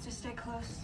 to stay close.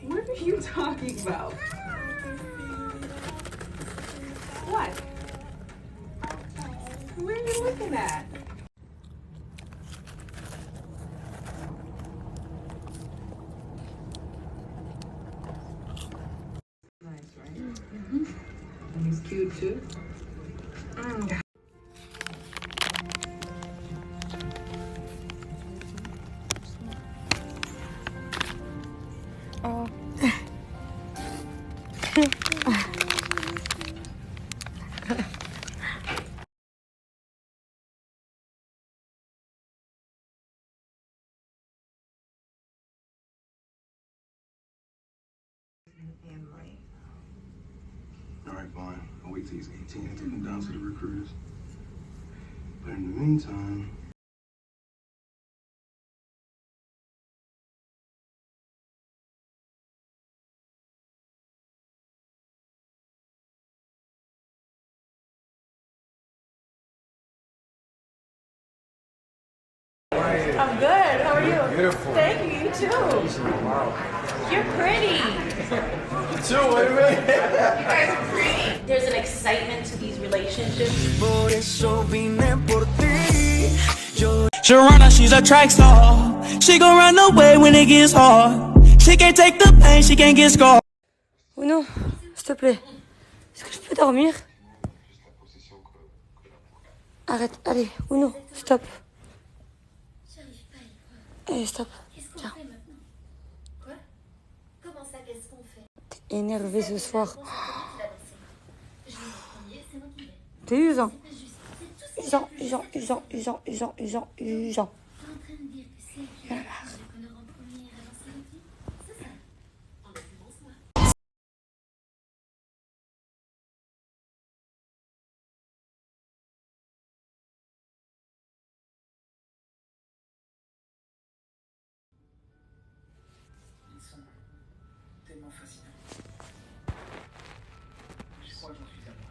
What are you talking about? What? Where are you looking at? Nice, right? Mm-hmm. And he's cute too. Oh. All right, fine. I'll wait till he's 18 and take him down to the recruiters. But in the meantime, I'm good. How are you? Beautiful. Thank you. You too. Wow. You're pretty. You too, what do you mean? You guys are pretty. There's an excitement to these relationships. Sharona, she's a track star. She gon' run away when it gets hard. She can't take the pain, she can't get scarred. Uno, s'il te plaît. Est-ce que je peux dormir? Arrête, allez, Uno, stop. Allez, stop. Tiens. Quoi? Comment ça, qu'est-ce qu'on fait? T'es énervé ce soir. Je vais c'est moi qui vais. T'es usant. C'est juste, c'est tout ce Usant. T'es en train de dire que c'est qui Y'en a marre. le connaît en premier à lancer le truc? C'est ça. En l'occurrence, moi. Ils sont tellement fascinants. Je crois que j'en suis à moi.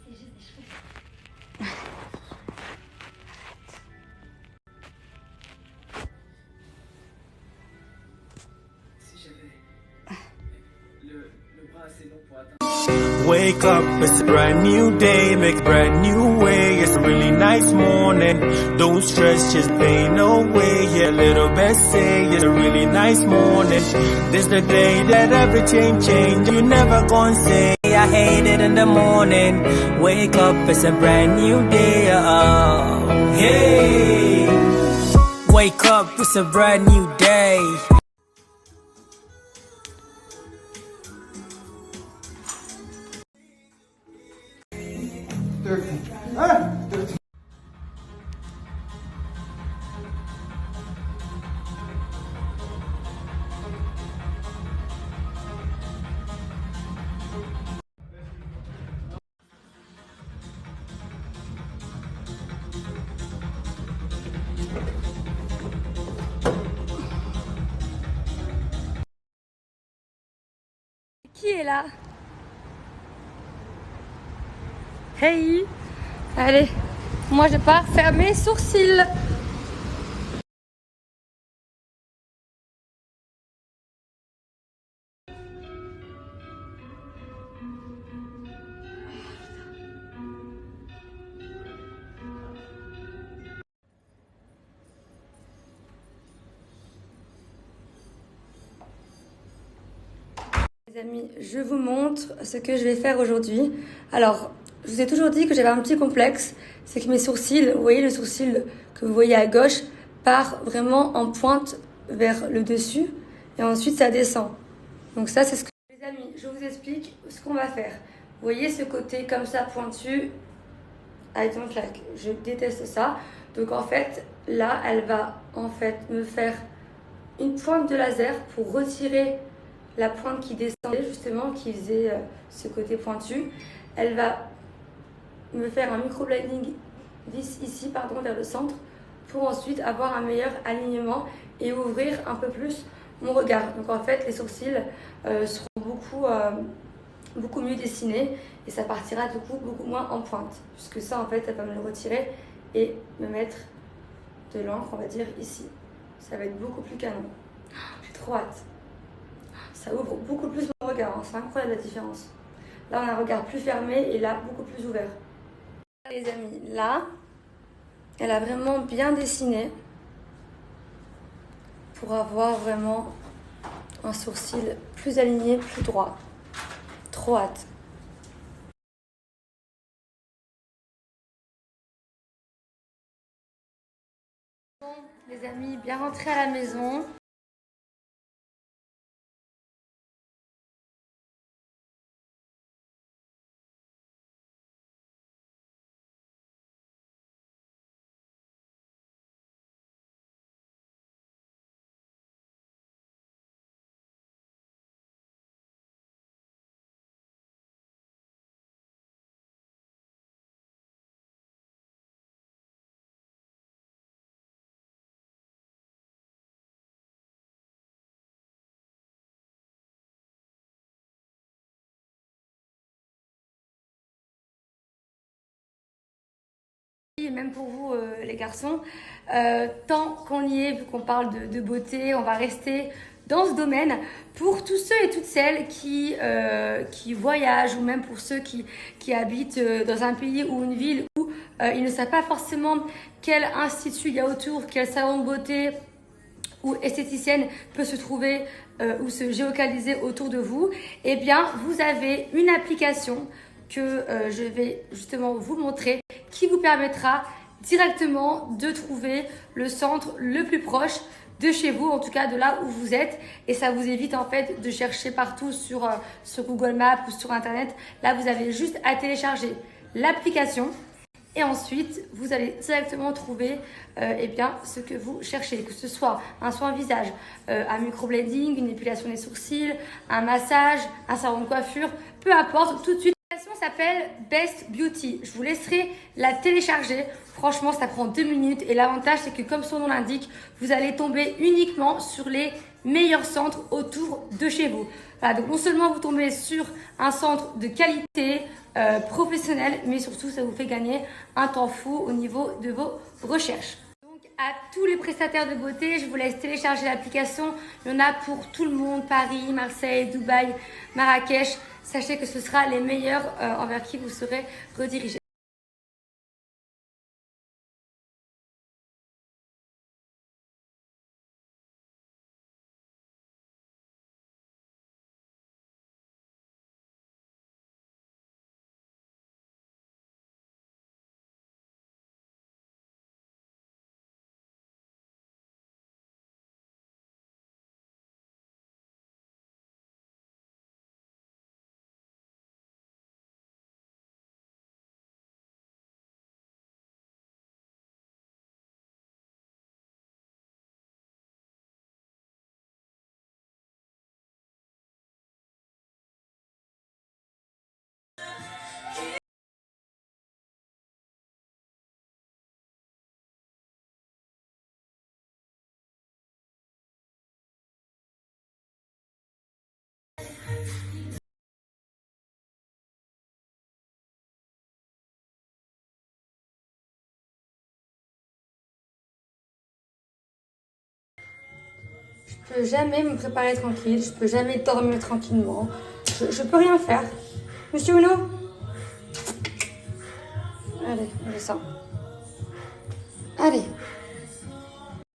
C'est juste des cheveux. Si j'avais le bras assez long pour atteindre. Wake up, it's a brand new day, make a brand new way. It's a really nice morning. Don't stress, just fade away. Yeah, little bit say it's a really nice morning. This the day that everything changed. You never gonna say I hate it in the morning. Wake up, it's a brand new day. Oh, hey. Wake up, it's a brand new day. Qui est là? Hey! Allez, moi je pars faire mes sourcils. Les amis, je vous montre ce que je vais faire aujourd'hui. Alors, je vous ai toujours dit que j'avais un petit complexe. C'est que mes sourcils, vous voyez le sourcil que vous voyez à gauche, part vraiment en pointe vers le dessus. Et ensuite, ça descend. Donc ça, c'est ce que... Les amis, je vous explique ce qu'on va faire. Vous voyez ce côté comme ça pointu? I don't like. Je déteste ça. Donc en fait, là, elle va en fait me faire une pointe de laser pour retirer la pointe qui descendait justement, qui faisait ce côté pointu. Elle va me faire un microblading ici, pardon, vers le centre, pour ensuite avoir un meilleur alignement et ouvrir un peu plus mon regard. Donc en fait, les sourcils seront beaucoup beaucoup mieux dessiné et ça partira du coup beaucoup moins en pointe. Puisque ça en fait, elle va me le retirer et me mettre de l'encre, on va dire ici. Ça va être beaucoup plus canon. J'ai trop hâte. Ça ouvre beaucoup plus mon regard, hein. C'est incroyable la différence. Là, on a un regard plus fermé et là, beaucoup plus ouvert. Les amis, là, elle a vraiment bien dessiné pour avoir vraiment un sourcil plus aligné, plus droit. Trop hâte. Bon, les amis, bien rentrés à la maison. Et même pour vous les garçons, tant qu'on y est, vu qu'on parle de beauté, on va rester dans ce domaine. Pour tous ceux et toutes celles qui voyagent ou même pour ceux qui habitent dans un pays ou une ville où ils ne savent pas forcément quel institut il y a autour, quel salon de beauté ou esthéticienne peut se trouver ou se géolocaliser autour de vous, eh bien vous avez une application que je vais justement vous montrer qui vous permettra directement de trouver le centre le plus proche de chez vous, en tout cas de là où vous êtes, et ça vous évite en fait de chercher partout sur Google Maps ou sur internet. Là vous avez juste à télécharger l'application et ensuite vous allez directement trouver eh bien, ce que vous cherchez, que ce soit un soin visage, un microblading, une épilation des sourcils, un massage, un salon de coiffure, peu importe, tout de suite. L'application s'appelle Best Beauty. Je vous laisserai la télécharger. Franchement, ça prend 2 minutes et l'avantage, c'est que comme son nom l'indique, vous allez tomber uniquement sur les meilleurs centres autour de chez vous. Voilà, donc non seulement vous tombez sur un centre de qualité professionnel, mais surtout ça vous fait gagner un temps fou au niveau de vos recherches. Donc à tous les prestataires de beauté, je vous laisse télécharger l'application. Il y en a pour tout le monde, Paris, Marseille, Dubaï, Marrakech. Sachez que ce sera les meilleurs envers qui vous serez redirigé. Je peux jamais me préparer tranquille, je peux jamais dormir tranquillement. Je peux rien faire. Monsieur Uno? Allez, on descend. Allez.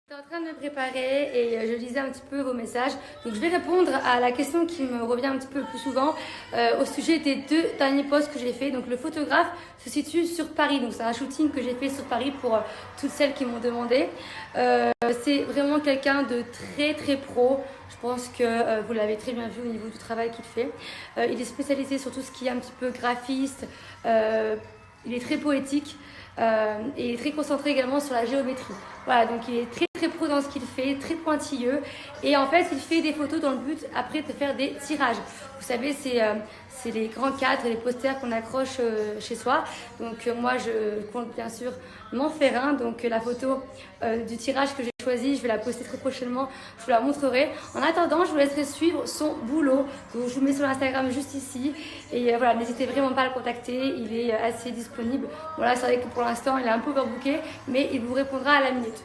Je suis en train de me préparer et je lisais un petit peu vos messages. Donc je vais répondre à la question qui me revient un petit peu plus souvent au sujet des 2 derniers posts que j'ai fait. Donc le photographe se situe sur Paris. Donc c'est un shooting que j'ai fait sur Paris pour toutes celles qui m'ont demandé. C'est vraiment quelqu'un de très très pro. Je pense que vous l'avez très bien vu au niveau du travail qu'il fait. Il est spécialisé sur tout ce qui est un petit peu graphiste. Il est très poétique. Et il est très concentré également sur la géométrie. Voilà, donc il est très très pro dans ce qu'il fait, très pointilleux. Et en fait, il fait des photos dans le but après de faire des tirages. Vous savez, c'est les grands cadres et les posters qu'on accroche chez soi. Donc moi, je compte bien sûr m'en faire un. Donc la photo du tirage que j'ai choisie, je vais la poster très prochainement, je vous la montrerai. En attendant, je vous laisserai suivre son boulot. Donc je vous mets sur l'Instagram juste ici. Et voilà, n'hésitez vraiment pas à le contacter, il est assez disponible. Bon là, c'est vrai que pour l'instant, il est un peu overbooké, mais il vous répondra à la minute.